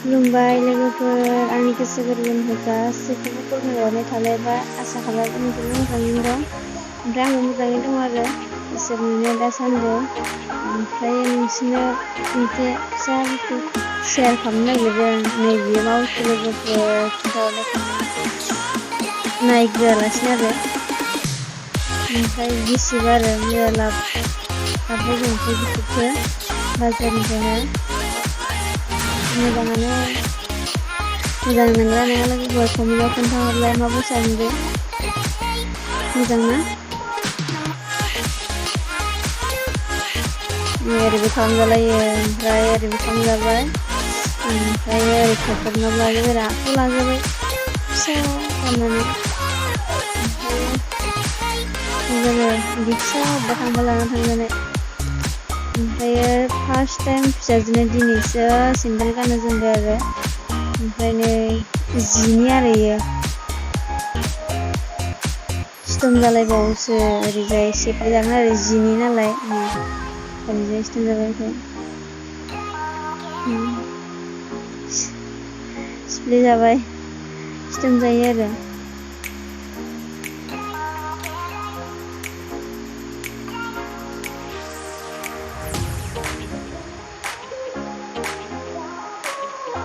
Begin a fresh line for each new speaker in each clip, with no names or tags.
खुलुमबाय लोगोफोर, आंनि गोसो गोरबोनिफ्राय गासैखौबो बरायहरनाय थाबाय। आसा खालामो नोंसोरबो मोजाङैनो दं। ओमफ्राय आंबो मोजाङै दं आरो इसोरनि दासान्दि। ओमफ्राय नोंसोरनो मोनसे फिसा बुस्थु शेयार खालामनो नागिरदों। नैबे मा बुस्थु लोगोफोर खोन्थाहरनाय कमेन्टआव नायग्रोआलासिनो आरो। ओमफ्राय गिसिब आरो मैया लाबोबाय जों ओमफ्राय गिसिबखौ बाजारनिफ्रायहाय। मोजां नंगौना नङा लोगोफोर कमेन्टआव खोन्थाहरलाय माबायसा नुदों। मोजां ना? ओरैबो खालामजालायो, ओमफ्राय ओरैबो खालामजाबाय, ओमफ्राय ओरै थख्रबनाबो लाजाबाय, आखाइयाव लाजाबाय फिसा खालामनानै। ओमफ्राय बिदि फिसा अबेबा थांबा लाना थांजानाय। ओमफ्रायो फार्स्ट टाइम फिसाजोनो दिनैसो सेन्देल गाननो जोमबाय आरो। ओमफ्राय नै जिनि आरो इयो सिथम जालायबावोसो। ओरैजाय सेफ्लेजागोन आरो जिनि नालाय ओरैजाय सिथम जाबाय। सिफ्ले जाबाय, सिथम जायो आरो।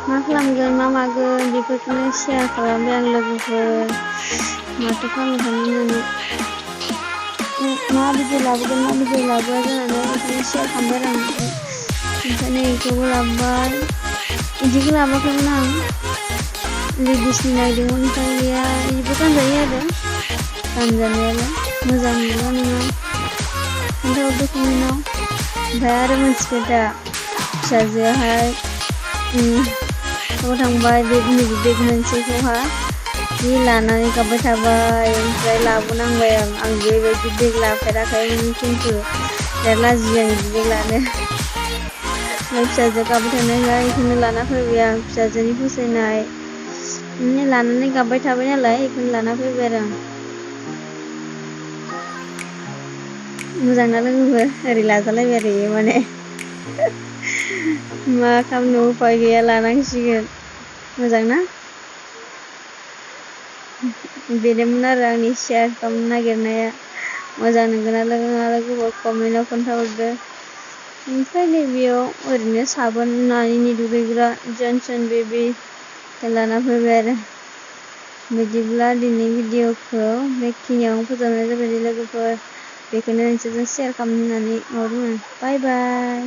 मा खालामगोन मा मागोन बेफोरखौनो शेयार खालामबाय आं लोगोफोर। माथो खालामनो साननानै मा भिडिअ लाबोगोन मा भिडिअ लाबोआ जानानै बेखौनो शेयार खालामबाय आरो आं। ओमफ्राय नै बेखौबो लाबोबाय। बिदिखौ लाबोआखैमोन आं, लेडिसनि नायदोंमोन। ओमफ्राय गैया, बिदिबो गानजायो आरो गानजानायालाय। मोजां नंगौना नङा खोन्थाहरदो कमेन्टआव। ओमफ्राय आरो मोनसे खोथा, फिसाजोआहाय थांबाय नैबे बेग मोनसेखौहाय जि लानानै गाबबाय थाबाय। ओमफ्राय लाबोनांबाय आं बेबायदि बेग लाफेराखैमोन, खिन्थु बिराद लाजियो आं बिदि बेग लानो। ओमफ्राय फिसाजो गाबबाय थानायखाय बेखौनो लाना फैबाय आं, फिसाजोनि फसायनाय लानानै गाबबाय थाबाय नालाय बेखौनो लाना फैबाय आरो आं। मोजांना लोगोफोर? ओरै लाजालायबाय आरो इयो माने मा खालामनो उफाय गैया, लानांसिगोन। मोजां ना? बेनोमोन आरो आंनि शेयार खालामनो नागिरनाया। मोजां नंगौना नङा लोगोफोर कमेन्टआव खोन्थाहरदो। ओमफ्राय नैबेयाव ओरैनो साबोन नानिनि दुगैग्रा जनसन बेबि लाना फैबाय आरो। बिदिब्ला दिनै भिडिअखौ बेखिनियावनो फोजोबनाय जाबाय लोगोफोर। बेखौनो नोंसोरजों शेयार खालामनो होननानै माबादोंमोन। बाय बाय।